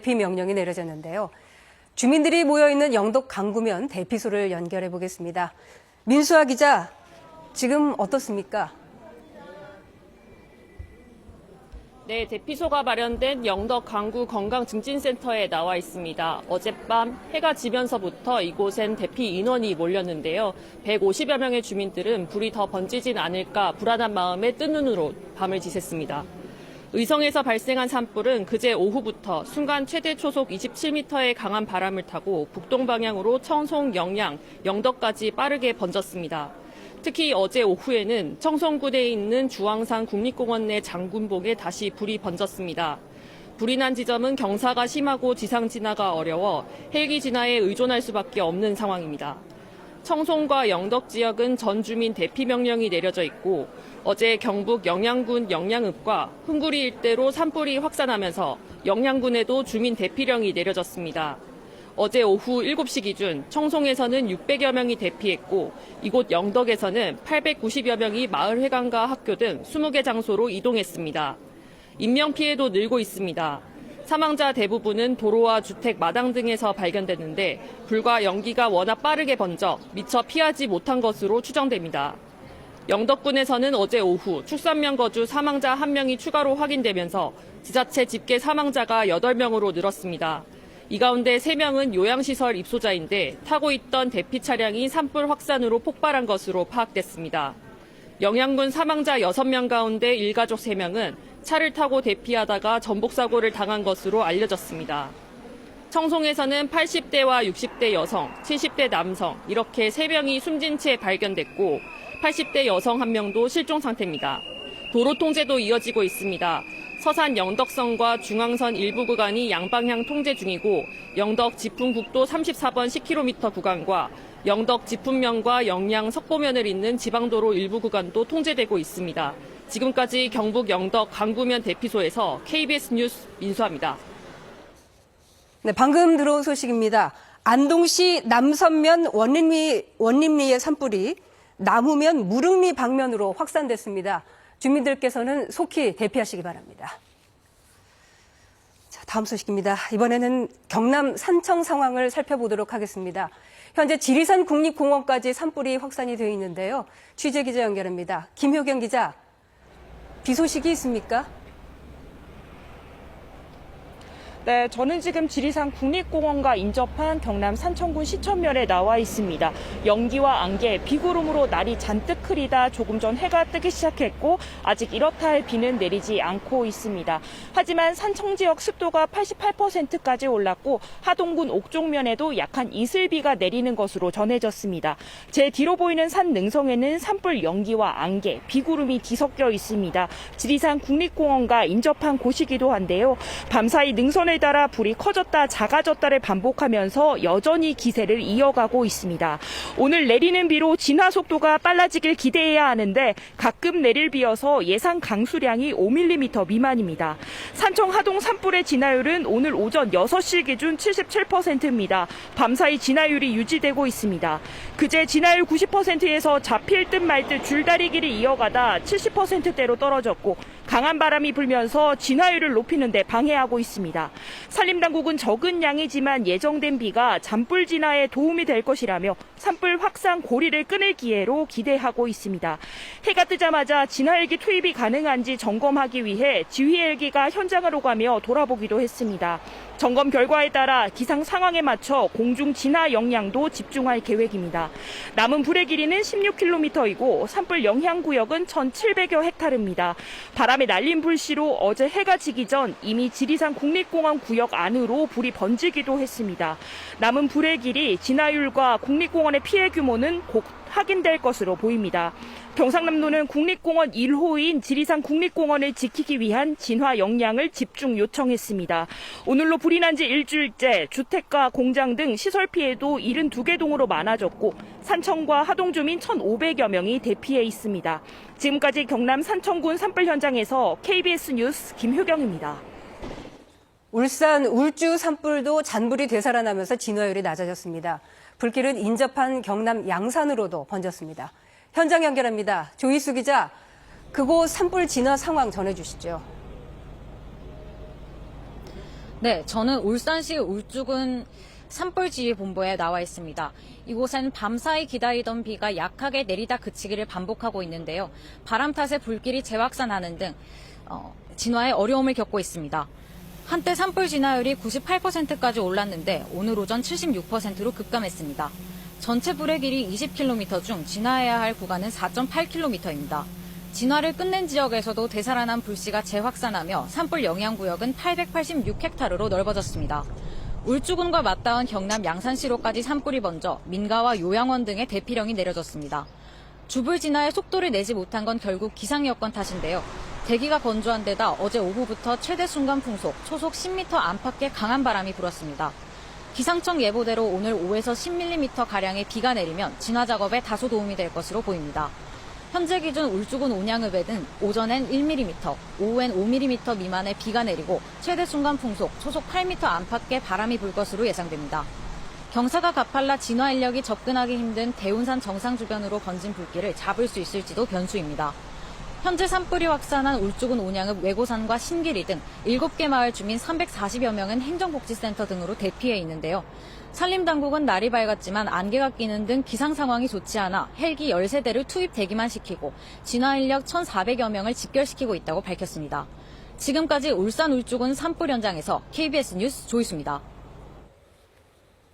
대피 명령이 내려졌는데요. 주민들이 모여있는 영덕 강구면 대피소를 연결해 보겠습니다. 민수아 기자, 지금 어떻습니까? 네, 대피소가 마련된 영덕 강구 건강증진센터에 나와 있습니다. 어젯밤 해가 지면서부터 이곳엔 대피 인원이 몰렸는데요. 150여 명의 주민들은 불이 더 번지진 않을까 불안한 마음에 뜬 눈으로 밤을 지샜습니다. 의성에서 발생한 산불은 그제 오후부터 순간 최대 초속 27m의 강한 바람을 타고 북동 방향으로 청송, 영양, 영덕까지 빠르게 번졌습니다. 특히 어제 오후에는 청송군에 있는 주황산 국립공원 내 장군봉에 다시 불이 번졌습니다. 불이 난 지점은 경사가 심하고 지상 진화가 어려워 헬기 진화에 의존할 수밖에 없는 상황입니다. 청송과 영덕 지역은 전 주민 대피 명령이 내려져 있고 어제 경북 영양군 영양읍과 흥구리 일대로 산불이 확산하면서 영양군에도 주민 대피령이 내려졌습니다. 어제 오후 7시 기준 청송에서는 600여 명이 대피했고 이곳 영덕에서는 890여 명이 마을 회관과 학교 등 20개 장소로 이동했습니다. 인명피해도 늘고 있습니다. 사망자 대부분은 도로와 주택 마당 등에서 발견됐는데 불과 연기가 워낙 빠르게 번져 미처 피하지 못한 것으로 추정됩니다. 영덕군에서는 어제 오후 축산면 거주 사망자 1명이 추가로 확인되면서 지자체 집계 사망자가 8명으로 늘었습니다. 이 가운데 3명은 요양시설 입소자인데 타고 있던 대피 차량이 산불 확산으로 폭발한 것으로 파악됐습니다. 영양군 사망자 6명 가운데 일가족 3명은 차를 타고 대피하다가 전복사고를 당한 것으로 알려졌습니다. 청송에서는 80대와 60대 여성, 70대 남성 이렇게 3명이 숨진 채 발견됐고 80대 여성 1명도 실종 상태입니다. 도로 통제도 이어지고 있습니다. 서산 영덕선과 중앙선 일부 구간이 양방향 통제 중이고 영덕 지풍국도 34번 10km 구간과 영덕 지풍면과 영양 석보면을 잇는 지방도로 일부 구간도 통제되고 있습니다. 지금까지 경북 영덕 강구면 대피소에서 KBS 뉴스 민수아입니다. 네, 방금 들어온 소식입니다. 안동시 남선면 원림리의 산불이 남우면 무릉리 방면으로 확산됐습니다. 주민들께서는 속히 대피하시기 바랍니다. 자, 다음 소식입니다. 이번에는 경남 산청 상황을 살펴보도록 하겠습니다. 현재 지리산 국립공원까지 산불이 확산이 되어 있는데요. 취재기자 연결합니다. 김효경 기자, 비 소식이 있습니까? 네, 저는 지금 지리산 국립공원과 인접한 경남 산청군 시천면에 나와 있습니다. 연기와 안개, 비구름으로 날이 잔뜩 흐리다 조금 전 해가 뜨기 시작했고 아직 이렇다 할 비는 내리지 않고 있습니다. 하지만 산청 지역 습도가 88%까지 올랐고 하동군 옥종면에도 약한 이슬비가 내리는 것으로 전해졌습니다. 제 뒤로 보이는 산 능성에는 산불 연기와 안개, 비구름이 뒤섞여 있습니다. 지리산 국립공원과 인접한 곳이기도 한데요. 밤사이 능선에 따라 불이 커졌다 작아졌다를 반복하면서 여전히 기세를 이어가고 있습니다. 오늘 내리는 비로 진화 속도가 빨라지길 기대해야 하는데 가끔 내릴 비여서 예상 강수량이 5mm 미만입니다. 산청 하동 산불의 진화율은 오늘 오전 6시 기준 77%입니다. 밤사이 진화율이 유지되고 있습니다. 그제 진화율 90%에서 잡힐 듯 말 듯 줄다리기를 이어가다 70%대로 떨어졌고 강한 바람이 불면서 진화율을 높이는 데 방해하고 있습니다. 산림당국은 적은 양이지만 예정된 비가 잔불 진화에 도움이 될 것이라며 산불 확산 고리를 끊을 기회로 기대하고 있습니다. 해가 뜨자마자 진화헬기 투입이 가능한지 점검하기 위해 지휘헬기가 현장으로 가며 돌아보기도 했습니다. 점검 결과에 따라 기상 상황에 맞춰 공중 진화 역량도 집중할 계획입니다. 남은 불의 길이는 16km이고 산불 영향 구역은 1,700여 헥타르입니다. 바람에 날린 불씨로 어제 해가 지기 전 이미 지리산 국립공원 구역 안으로 불이 번지기도 했습니다. 남은 불의 길이 진화율과 국립공원의 피해 규모는 곧 확인될 것으로 보입니다. 경상남도는 국립공원 1호인 지리산 국립공원을 지키기 위한 진화 역량을 집중 요청했습니다. 오늘로 불이 난 지 일주일째 주택가, 공장 등 시설 피해도 72개 동으로 많아졌고 산청과 하동 주민 1,500여 명이 대피해 있습니다. 지금까지 경남 산청군 산불 현장에서 KBS 뉴스 김효경입니다. 울산 울주 산불도 잔불이 되살아나면서 진화율이 낮아졌습니다. 불길은 인접한 경남 양산으로도 번졌습니다. 현장 연결합니다. 조희수 기자, 그곳 산불 진화 상황 전해주시죠. 네, 저는 울산시 울주군 산불지휘본부에 나와 있습니다. 이곳엔 밤사이 기다리던 비가 약하게 내리다 그치기를 반복하고 있는데요. 바람 탓에 불길이 재확산하는 등 진화에 어려움을 겪고 있습니다. 한때 산불 진화율이 98%까지 올랐는데 오늘 오전 76%로 급감했습니다. 전체 불의 길이 20km 중 진화해야 할 구간은 4.8km입니다. 진화를 끝낸 지역에서도 되살아난 불씨가 재확산하며 산불 영향구역은 886헥타르로 넓어졌습니다. 울주군과 맞닿은 경남 양산시로까지 산불이 번져 민가와 요양원 등의 대피령이 내려졌습니다. 주불 진화에 속도를 내지 못한 건 결국 기상 여건 탓인데요. 대기가 건조한 데다 어제 오후부터 최대 순간 풍속 초속 10m 안팎의 강한 바람이 불었습니다. 기상청 예보대로 오늘 5에서 10mm가량의 비가 내리면 진화 작업에 다소 도움이 될 것으로 보입니다. 현재 기준 울주군 온양읍에는 오전엔 1mm, 오후엔 5mm 미만의 비가 내리고 최대 순간 풍속 초속 8m 안팎의 바람이 불 것으로 예상됩니다. 경사가 가팔라 진화 인력이 접근하기 힘든 대운산 정상 주변으로 번진 불길을 잡을 수 있을지도 변수입니다. 현재 산불이 확산한 울주군 온양읍 외고산과 신길이 등 7개 마을 주민 340여 명은 행정복지센터 등으로 대피해 있는데요. 산림당국은 날이 밝았지만 안개가 끼는 등 기상 상황이 좋지 않아 헬기 13대를 투입 대기만 시키고 진화 인력 1,400여 명을 집결시키고 있다고 밝혔습니다. 지금까지 울산 울주군 산불 현장에서 KBS 뉴스 조이수입니다.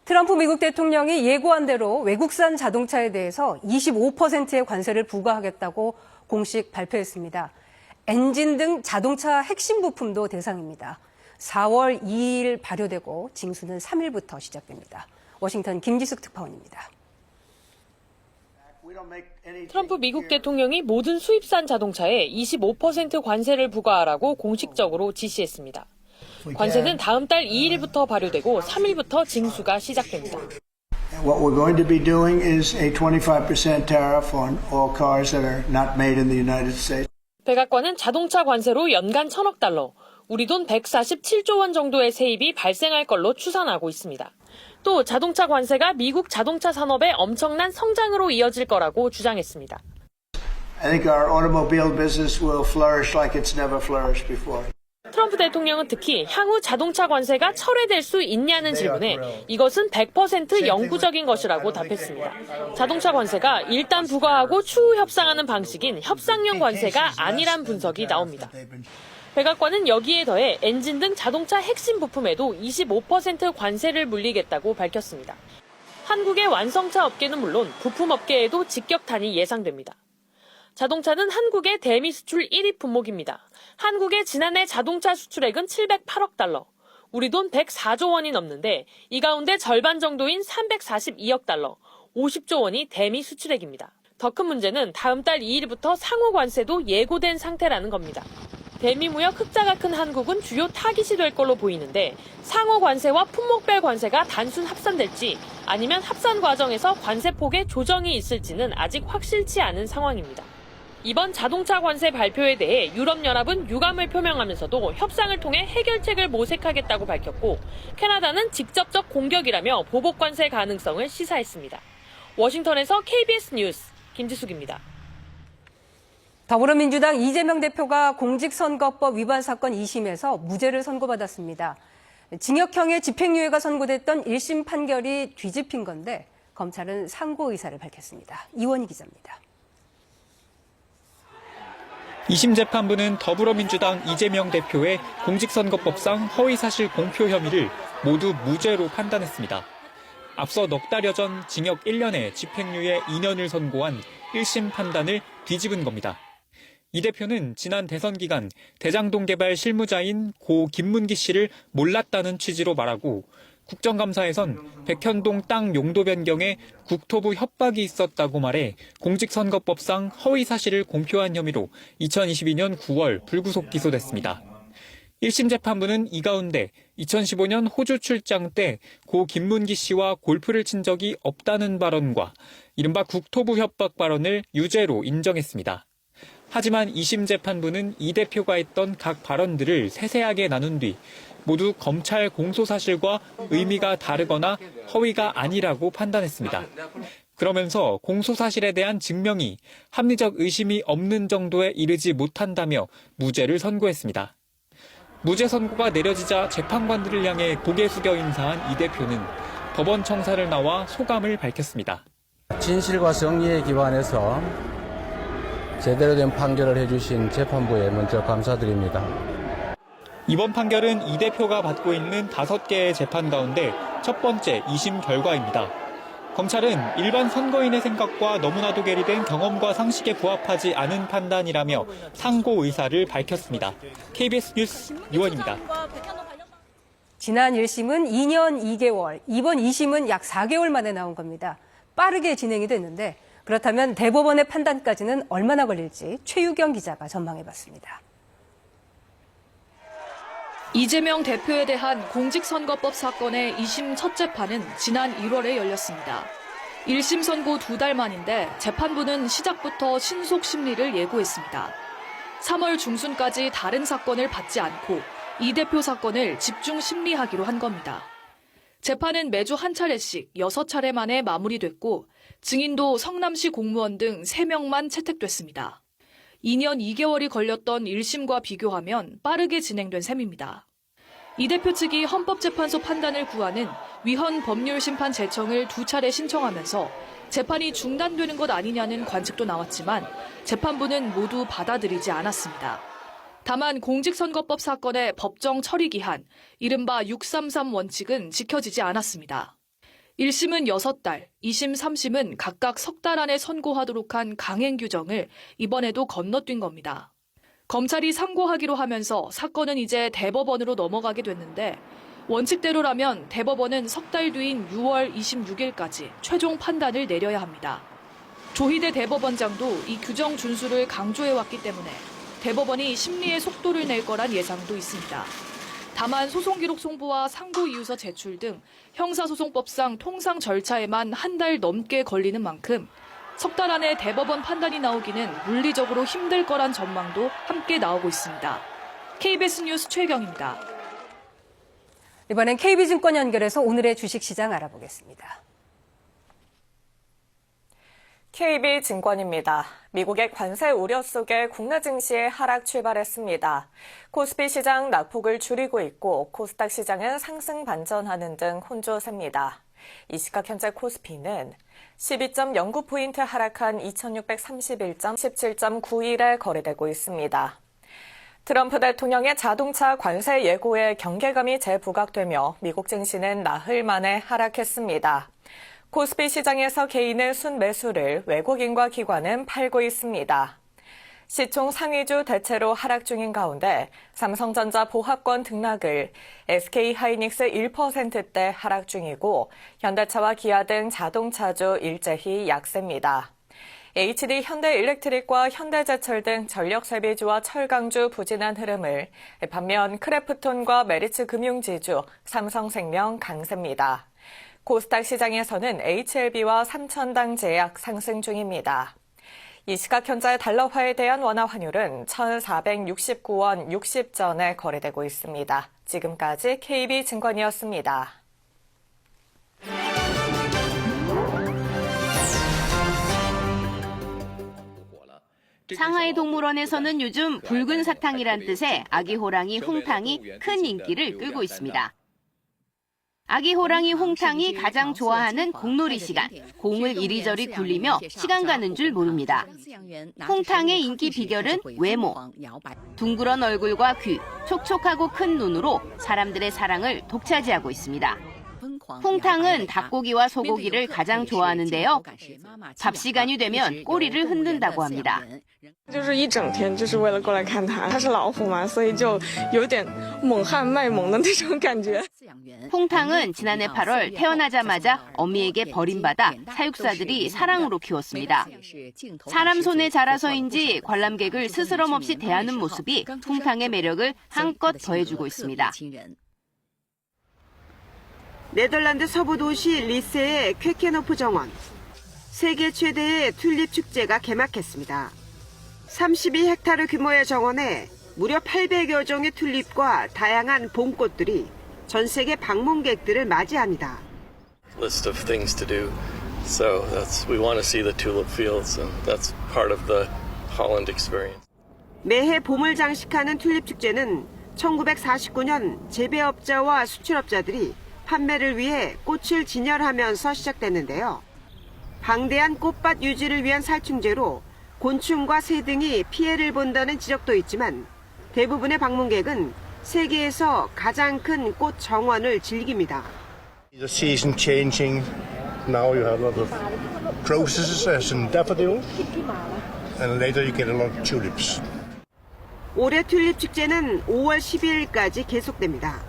트럼프 미국 대통령이 예고한 대로 외국산 자동차에 대해서 25%의 관세를 부과하겠다고 공식 발표했습니다. 엔진 등 자동차 핵심 부품도 대상입니다. 4월 2일 발효되고 징수는 3일부터 시작됩니다. 워싱턴 김지숙 특파원입니다. 트럼프 미국 대통령이 모든 수입산 자동차에 25% 관세를 부과하라고 공식적으로 지시했습니다. 관세는 다음 달 2일부터 발효되고 3일부터 징수가 시작됩니다. What we're going to be doing is a 25% tariff on all cars that are not made in the United States. 백악관은 자동차 관세로 연간 1,000억 달러, 우리 돈 147조 원 정도의 세입이 발생할 걸로 추산하고 있습니다. 또 자동차 관세가 미국 자동차 산업의 엄청난 성장으로 이어질 거라고 주장했습니다. I think our automobile business will flourish like it's never flourished before. 트럼프 대통령은 특히 향후 자동차 관세가 철회될 수 있냐는 질문에 이것은 100% 영구적인 것이라고 답했습니다. 자동차 관세가 일단 부과하고 추후 협상하는 방식인 협상형 관세가 아니란 분석이 나옵니다. 백악관은 여기에 더해 엔진 등 자동차 핵심 부품에도 25% 관세를 물리겠다고 밝혔습니다. 한국의 완성차 업계는 물론 부품 업계에도 직격탄이 예상됩니다. 자동차는 한국의 대미 수출 1위 품목입니다. 한국의 지난해 자동차 수출액은 708억 달러, 우리 돈 104조 원이 넘는데 이 가운데 절반 정도인 342억 달러, 50조 원이 대미 수출액입니다. 더 큰 문제는 다음 달 2일부터 상호 관세도 예고된 상태라는 겁니다. 대미 무역 흑자가 큰 한국은 주요 타깃이 될 걸로 보이는데 상호 관세와 품목별 관세가 단순 합산될지 아니면 합산 과정에서 관세폭에 조정이 있을지는 아직 확실치 않은 상황입니다. 이번 자동차 관세 발표에 대해 유럽연합은 유감을 표명하면서도 협상을 통해 해결책을 모색하겠다고 밝혔고 캐나다는 직접적 공격이라며 보복 관세 가능성을 시사했습니다. 워싱턴에서 KBS 뉴스 김지숙입니다. 더불어민주당 이재명 대표가 공직선거법 위반 사건 2심에서 무죄를 선고받았습니다. 징역형의 집행유예가 선고됐던 1심 판결이 뒤집힌 건데 검찰은 상고 의사를 밝혔습니다. 이원희 기자입니다. 2심 재판부는 더불어민주당 이재명 대표의 공직선거법상 허위사실 공표 혐의를 모두 무죄로 판단했습니다. 앞서 넉 달여 전 징역 1년에 집행유예 2년을 선고한 1심 판단을 뒤집은 겁니다. 이 대표는 지난 대선 기간 대장동 개발 실무자인 고 김문기 씨를 몰랐다는 취지로 말하고 국정감사에선 백현동 땅 용도 변경에 국토부 협박이 있었다고 말해 공직선거법상 허위 사실을 공표한 혐의로 2022년 9월 불구속 기소됐습니다. 1심 재판부는 이 가운데 2015년 호주 출장 때 고 김문기 씨와 골프를 친 적이 없다는 발언과 이른바 국토부 협박 발언을 유죄로 인정했습니다. 하지만 2심 재판부는 이 대표가 했던 각 발언들을 세세하게 나눈 뒤 모두 검찰 공소 사실과 의미가 다르거나 허위가 아니라고 판단했습니다. 그러면서 공소 사실에 대한 증명이 합리적 의심이 없는 정도에 이르지 못한다며 무죄를 선고했습니다. 무죄 선고가 내려지자 재판관들을 향해 고개 숙여 인사한 이 대표는 법원 청사를 나와 소감을 밝혔습니다. 진실과 정의에 기반해서 제대로 된 판결을 해주신 재판부에 먼저 감사드립니다. 이번 판결은 이 대표가 받고 있는 5개의 재판 가운데 첫 번째 2심 결과입니다. 검찰은 일반 선거인의 생각과 너무나도 괴리된 경험과 상식에 부합하지 않은 판단이라며 상고 의사를 밝혔습니다. KBS 뉴스 유원입니다. 지난 1심은 2년 2개월, 이번 2심은 약 4개월 만에 나온 겁니다. 빠르게 진행이 됐는데 그렇다면 대법원의 판단까지는 얼마나 걸릴지 최유경 기자가 전망해봤습니다. 이재명 대표에 대한 공직선거법 사건의 2심 첫 재판은 지난 1월에 열렸습니다. 1심 선고 2달 만인데 재판부는 시작부터 신속 심리를 예고했습니다. 3월 중순까지 다른 사건을 받지 않고 이 대표 사건을 집중 심리하기로 한 겁니다. 재판은 매주 한 차례씩 6차례 만에 마무리됐고 증인도 성남시 공무원 등 3명만 채택됐습니다. 2년 2개월이 걸렸던 1심과 비교하면 빠르게 진행된 셈입니다. 이 대표 측이 헌법재판소 판단을 구하는 위헌 법률심판 제청을 2차례 신청하면서 재판이 중단되는 것 아니냐는 관측도 나왔지만 재판부는 모두 받아들이지 않았습니다. 다만 공직선거법 사건의 법정 처리 기한, 이른바 633 원칙은 지켜지지 않았습니다. 1심은 6달, 2심, 3심은 각각 석 달 안에 선고하도록 한 강행 규정을 이번에도 건너뛴 겁니다. 검찰이 상고하기로 하면서 사건은 이제 대법원으로 넘어가게 됐는데 원칙대로라면 대법원은 석 달 뒤인 6월 26일까지 최종 판단을 내려야 합니다. 조희대 대법원장도 이 규정 준수를 강조해왔기 때문에 대법원이 심리의 속도를 낼 거란 예상도 있습니다. 다만 소송기록 송부와 상고이유서 제출 등 형사소송법상 통상 절차에만 한 달 넘게 걸리는 만큼 석 달 안에 대법원 판단이 나오기는 물리적으로 힘들 거란 전망도 함께 나오고 있습니다. KBS 뉴스 최경입니다. 이번엔 KB증권 연결해서 오늘의 주식시장 알아보겠습니다. KB증권입니다. 미국의 관세 우려 속에 국내 증시의 하락 출발했습니다. 코스피 시장 낙폭을 줄이고 있고 코스닥 시장은 상승 반전하는 등 혼조세입니다. 이 시각 현재 코스피는 12.09포인트 하락한 2631.17.91에 거래되고 있습니다. 트럼프 대통령의 자동차 관세 예고에 경계감이 재부각되며 미국 증시는 나흘 만에 하락했습니다. 코스피 시장에서 개인의 순매수를 외국인과 기관은 팔고 있습니다. 시총 상위주 대체로 하락 중인 가운데 삼성전자 보합권 등락을 SK하이닉스 1%대 하락 중이고 현대차와 기아 등 자동차주 일제히 약세입니다. HD 현대일렉트릭과 현대제철 등 전력세비주와 철강주 부진한 흐름을 반면 크래프톤과 메리츠 금융지주, 삼성생명 강세입니다. 코스닥 시장에서는 HLB와 삼천당 제약 상승 중입니다. 이 시각 현재 달러화에 대한 원화 환율은 1,469원 60전에 거래되고 있습니다. 지금까지 KB증권이었습니다. 상하이 동물원에서는 요즘 붉은 사탕이란 뜻의 아기 호랑이 홍탕이 큰 인기를 끌고 있습니다. 아기 호랑이 홍탕이 가장 좋아하는 공놀이 시간, 공을 이리저리 굴리며 시간 가는 줄 모릅니다. 홍탕의 인기 비결은 외모. 둥그런 얼굴과 귀, 촉촉하고 큰 눈으로 사람들의 사랑을 독차지하고 있습니다. 홍탕은 닭고기와 소고기를 가장 좋아하는데요. 밥 시간이 되면 꼬리를 흔든다고 합니다. 就是一整天就是为了过来看它，它是老虎嘛，所以就有点猛汉卖萌的那种感觉。 홍탕은 지난해 8월 태어나자마자 어미에게 버림받아 사육사들이 사랑으로 키웠습니다. 사람 손에 자라서인지 관람객을 스스럼 없이 대하는 모습이 홍탕의 매력을 한껏 더해주고 있습니다. 네덜란드 서부 도시 리세의 쾌케노프 정원. 세계 최대의 튤립 축제가 개막했습니다. 32헥타르 규모의 정원에 무려 800여 종의 튤립과 다양한 봄꽃들이 전 세계 방문객들을 맞이합니다. List of things to do. So we want to see the tulip fields and that's part of the Holland experience. 매해 봄을 장식하는 튤립 축제는 1949년 재배업자와 수출업자들이 판매를 위해 꽃을 진열하면서 시작됐는데요. 방대한 꽃밭 유지를 위한 살충제로 곤충과 새 등이 피해를 본다는 지적도 있지만 대부분의 방문객은 세계에서 가장 큰 꽃 정원을 즐깁니다. The season changing. Now you have a lot of processes as in daffodil, and later you get a lot of tulips. 올해 튤립 축제는 5월 12일까지 계속됩니다.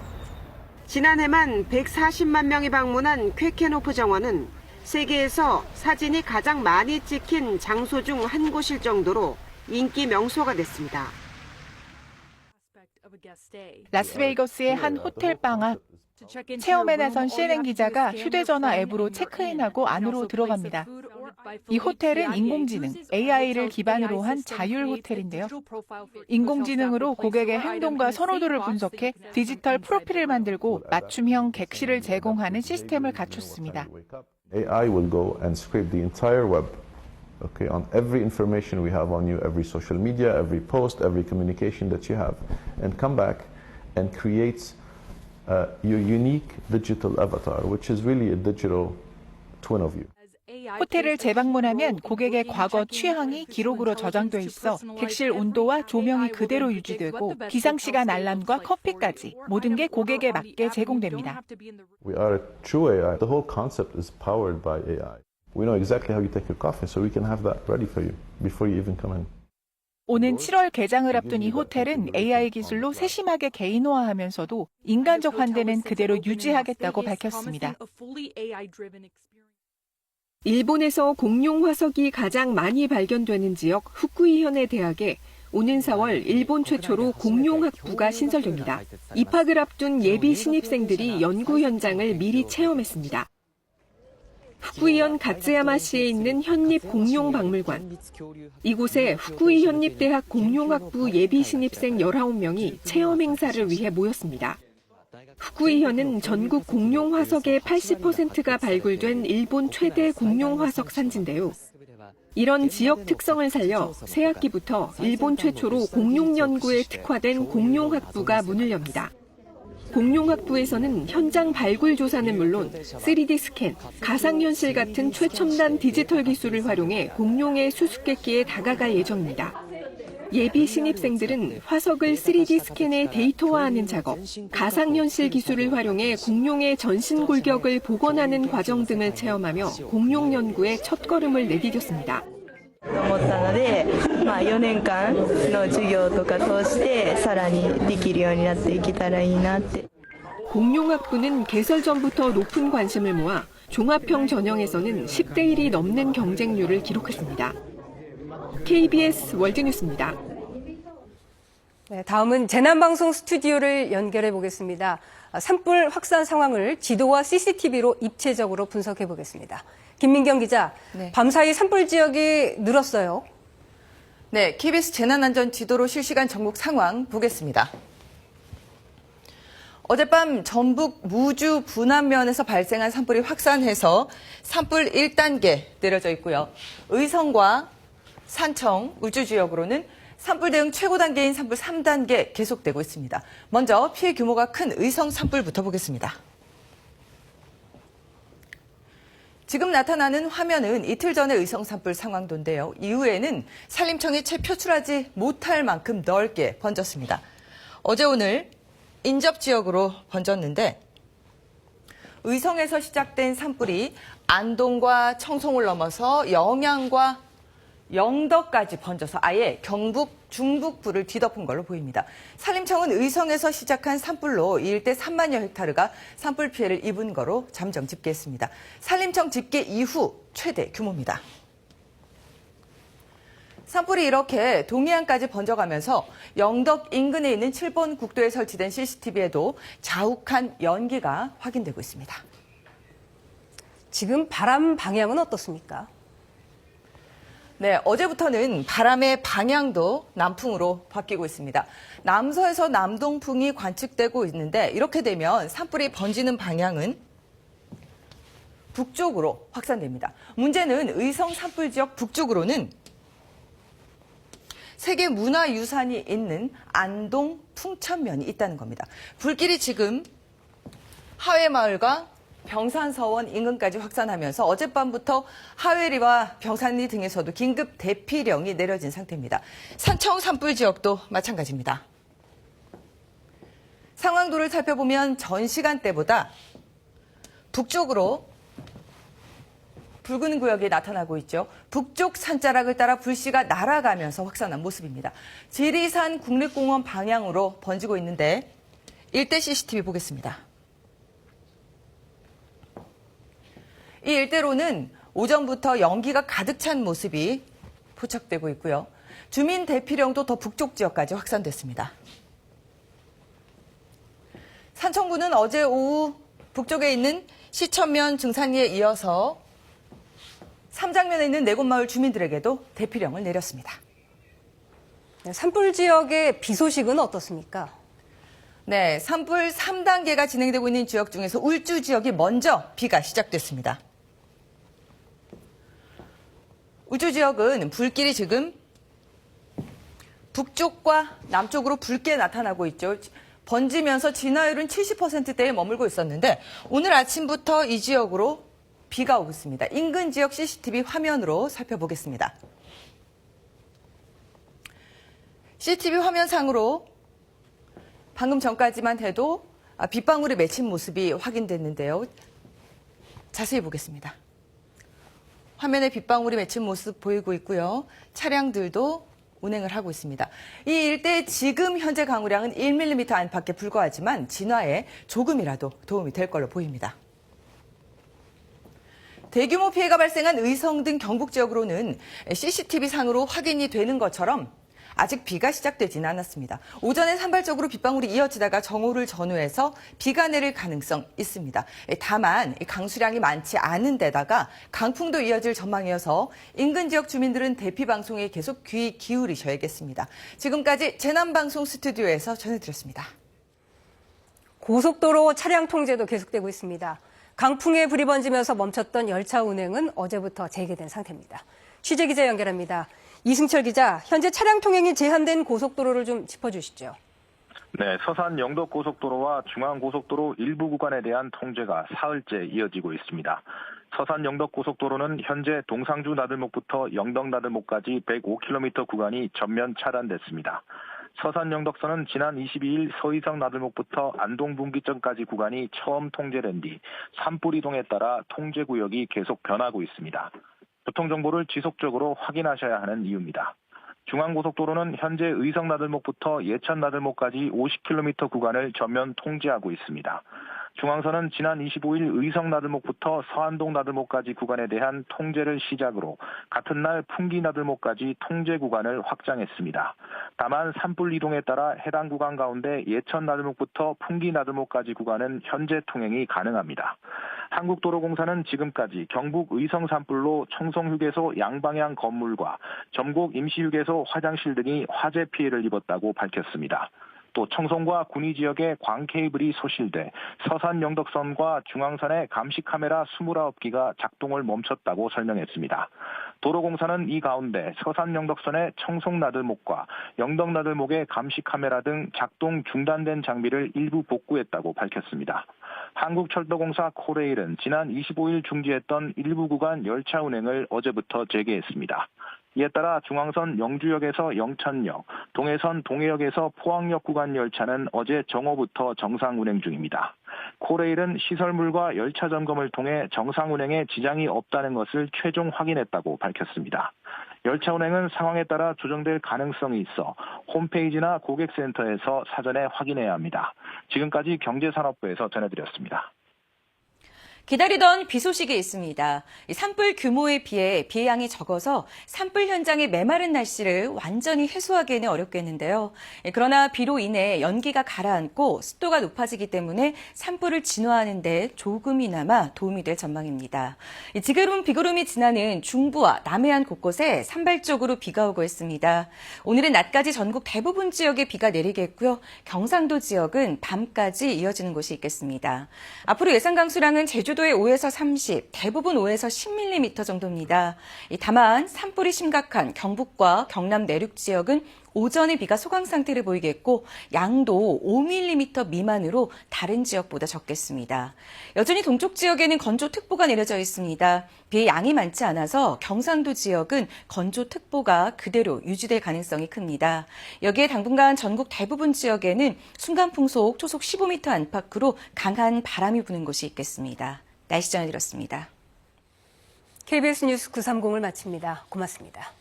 지난해만 140만 명이 방문한 퀘케노프 정원은 세계에서 사진이 가장 많이 찍힌 장소 중 한 곳일 정도로 인기 명소가 됐습니다. 라스베이거스의 한 호텔 방 앞. 체험에 나선 CNN 기자가 휴대전화 앱으로 체크인하고 안으로 들어갑니다. 이 호텔은 인공지능, AI를 기반으로 한 자율 호텔인데요. 인공지능으로 고객의 행동과 선호도를 분석해 디지털 프로필을 만들고 맞춤형 객실을 제공하는 시스템을 갖췄습니다. AI will go and scrape the entire web, okay, on every information we have on you, every social media, every post, every communication that you have, and come back and create your unique digital avatar, which is really a digital twin of you. 호텔을 재방문하면 고객의 과거 취향이 기록으로 저장돼 있어 객실 온도와 조명이 그대로 유지되고 비상시간 알람과 커피까지 모든 게 고객에 맞게 제공됩니다. We are a true AI. The whole concept is powered by AI. We know exactly how you take your coffee, so we can have that ready for you before you even come in. 오는 7월 개장을 앞둔 이 호텔은 AI 기술로 세심하게 개인화하면서도 인간적 환대는 그대로 유지하겠다고 밝혔습니다. 일본에서 공룡 화석이 가장 많이 발견되는 지역 후쿠이현의 대학에 오는 4월 일본 최초로 공룡학부가 신설됩니다. 입학을 앞둔 예비 신입생들이 연구 현장을 미리 체험했습니다. 후쿠이현 가츠야마시에 있는 현립공룡박물관. 이곳에 후쿠이 현립대학 공룡학부 예비 신입생 19명이 체험 행사를 위해 모였습니다. 후쿠이현은 전국 공룡 화석의 80%가 발굴된 일본 최대 공룡 화석 산지인데요. 이런 지역 특성을 살려 새 학기부터 일본 최초로 공룡 연구에 특화된 공룡학부가 문을 엽니다. 공룡학부에서는 현장 발굴 조사는 물론 3D 스캔, 가상현실 같은 최첨단 디지털 기술을 활용해 공룡의 수수께끼에 다가갈 예정입니다. 예비 신입생들은 화석을 3D 스캔에 데이터화하는 작업, 가상현실 기술을 활용해 공룡의 전신 골격을 복원하는 과정 등을 체험하며 공룡 연구에 첫걸음을 내디뎠습니다. 思ったので、4年間の授業とか通してさらにできるようになっていけたらいいなって。 공룡학부는 개설 전부터 높은 관심을 모아 종합형 전형에서는 10대 1이 넘는 경쟁률을 기록했습니다. KBS 월드뉴스입니다. 네, 다음은 재난방송 스튜디오를 연결해 보겠습니다. 산불 확산 상황을 지도와 CCTV로 입체적으로 분석해 보겠습니다. 김민경 기자, 네. 밤사이 산불 지역이 늘었어요. 네, KBS 재난안전 지도로 실시간 전국 상황 보겠습니다. 어젯밤 전북 무주 분안면에서 발생한 산불이 확산해서 산불 1단계 내려져 있고요. 의성과 산청, 울주 지역으로는 산불 대응 최고 단계인 산불 3단계 계속되고 있습니다. 먼저 피해 규모가 큰 의성 산불부터 보겠습니다. 지금 나타나는 화면은 이틀 전의 의성 산불 상황도인데요. 이후에는 산림청이 채 표출하지 못할 만큼 넓게 번졌습니다. 어제 오늘 인접 지역으로 번졌는데 의성에서 시작된 산불이 안동과 청송을 넘어서 영양과 영덕까지 번져서 아예 경북, 중북부를 뒤덮은 걸로 보입니다. 산림청은 의성에서 시작한 산불로 이 일대 3만여 헥타르가 산불 피해를 입은 거로 잠정 집계했습니다. 산림청 집계 이후 최대 규모입니다. 산불이 이렇게 동해안까지 번져가면서 영덕 인근에 있는 7번 국도에 설치된 CCTV에도 자욱한 연기가 확인되고 있습니다. 지금 바람 방향은 어떻습니까? 네, 어제부터는 바람의 방향도 남풍으로 바뀌고 있습니다. 남서에서 남동풍이 관측되고 있는데 이렇게 되면 산불이 번지는 방향은 북쪽으로 확산됩니다. 문제는 의성 산불 지역 북쪽으로는 세계 문화유산이 있는 안동 풍천면이 있다는 겁니다. 불길이 지금 하회마을과 병산서원 인근까지 확산하면서 어젯밤부터 하회리와 병산리 등에서도 긴급 대피령이 내려진 상태입니다. 산청 산불 지역도 마찬가지입니다. 상황도를 살펴보면 전 시간대보다 북쪽으로 붉은 구역이 나타나고 있죠. 북쪽 산자락을 따라 불씨가 날아가면서 확산한 모습입니다. 지리산 국립공원 방향으로 번지고 있는데 일대 CCTV 보겠습니다. 이 일대로는 오전부터 연기가 가득 찬 모습이 포착되고 있고요. 주민 대피령도 더 북쪽 지역까지 확산됐습니다. 산청구는 어제 오후 북쪽에 있는 시천면 증산리에 이어서 삼장면에 있는 4곳마을 주민들에게도 대피령을 내렸습니다. 네, 산불 지역의 비 소식은 어떻습니까? 네, 산불 3단계가 진행되고 있는 지역 중에서 울주 지역이 먼저 비가 시작됐습니다. 울주 지역은 불길이 지금 북쪽과 남쪽으로 붉게 나타나고 있죠. 번지면서 진화율은 70%대에 머물고 있었는데 오늘 아침부터 이 지역으로 비가 오고 있습니다. 인근 지역 CCTV 화면으로 살펴보겠습니다. CCTV 화면상으로 방금 전까지만 해도 빗방울이 맺힌 모습이 확인됐는데요. 자세히 보겠습니다. 화면에 빗방울이 맺힌 모습 보이고 있고요. 차량들도 운행을 하고 있습니다. 이 일대의 지금 현재 강우량은 1mm 안팎에 불과하지만 진화에 조금이라도 도움이 될 걸로 보입니다. 대규모 피해가 발생한 의성 등 경북 지역으로는 CCTV상으로 확인이 되는 것처럼 아직 비가 시작되지는 않았습니다. 오전에 산발적으로 빗방울이 이어지다가 정오를 전후해서 비가 내릴 가능성 있습니다. 다만 강수량이 많지 않은 데다가 강풍도 이어질 전망이어서 인근 지역 주민들은 대피 방송에 계속 귀 기울이셔야겠습니다. 지금까지 재난방송 스튜디오에서 전해드렸습니다. 고속도로 차량 통제도 계속되고 있습니다. 강풍에 불이 번지면서 멈췄던 열차 운행은 어제부터 재개된 상태입니다. 취재기자 연결합니다. 이승철 기자, 현재 차량 통행이 제한된 고속도로를 좀 짚어주시죠. 네, 서산 영덕고속도로와 중앙고속도로 일부 구간에 대한 통제가 사흘째 이어지고 있습니다. 서산 영덕고속도로는 현재 동상주 나들목부터 영덕 나들목까지 105km 구간이 전면 차단됐습니다. 서산 영덕선은 지난 22일 서의성 나들목부터 안동 분기점까지 구간이 처음 통제된 뒤 산불 이동에 따라 통제 구역이 계속 변하고 있습니다. 교통정보를 지속적으로 확인하셔야 하는 이유입니다. 중앙고속도로는 현재 의성 나들목부터 예천 나들목까지 50km 구간을 전면 통제하고 있습니다. 중앙선은 지난 25일 의성 나들목부터 서안동 나들목까지 구간에 대한 통제를 시작으로 같은 날 풍기 나들목까지 통제 구간을 확장했습니다. 다만 산불 이동에 따라 해당 구간 가운데 예천 나들목부터 풍기 나들목까지 구간은 현재 통행이 가능합니다. 한국도로공사는 지금까지 경북 의성 산불로 청송휴게소 양방향 건물과 점곡 임시휴게소 화장실 등이 화재 피해를 입었다고 밝혔습니다. 또 청송과 군위 지역에 광 케이블이 소실돼 서산 영덕선과 중앙선의 감시 카메라 29기가 작동을 멈췄다고 설명했습니다. 도로공사는 이 가운데 서산 영덕선의 청송 나들목과 영덕 나들목의 감시 카메라 등 작동 중단된 장비를 일부 복구했다고 밝혔습니다. 한국철도공사 코레일은 지난 25일 중지했던 일부 구간 열차 운행을 어제부터 재개했습니다. 이에 따라 중앙선 영주역에서 영천역, 동해선 동해역에서 포항역 구간 열차는 어제 정오부터 정상 운행 중입니다. 코레일은 시설물과 열차 점검을 통해 정상 운행에 지장이 없다는 것을 최종 확인했다고 밝혔습니다. 열차 운행은 상황에 따라 조정될 가능성이 있어 홈페이지나 고객센터에서 사전에 확인해야 합니다. 지금까지 경제산업부에서 전해드렸습니다. 기다리던 비 소식이 있습니다. 산불 규모에 비해 비 양이 적어서 산불 현장의 메마른 날씨를 완전히 해소하기에는 어렵겠는데요. 그러나 비로 인해 연기가 가라앉고 습도가 높아지기 때문에 산불을 진화하는 데 조금이나마 도움이 될 전망입니다. 지게름 비구름이 지나는 중부와 남해안 곳곳에 산발적으로 비가 오고 있습니다. 오늘은 낮까지 전국 대부분 지역에 비가 내리겠고요. 경상도 지역은 밤까지 이어지는 곳이 있겠습니다. 앞으로 예상 강수량은 제주도 제주도의 5에서 30, 대부분 5에서 10mm 정도입니다. 다만 산불이 심각한 경북과 경남 내륙 지역은 오전에 비가 소강 상태를 보이겠고 양도 5mm 미만으로 다른 지역보다 적겠습니다. 여전히 동쪽 지역에는 건조특보가 내려져 있습니다. 비의 양이 많지 않아서 경상도 지역은 건조특보가 그대로 유지될 가능성이 큽니다. 여기에 당분간 전국 대부분 지역에는 순간풍속 초속 15m 안팎으로 강한 바람이 부는 곳이 있겠습니다. 날씨 전해드렸습니다. KBS 뉴스 930을 마칩니다. 고맙습니다.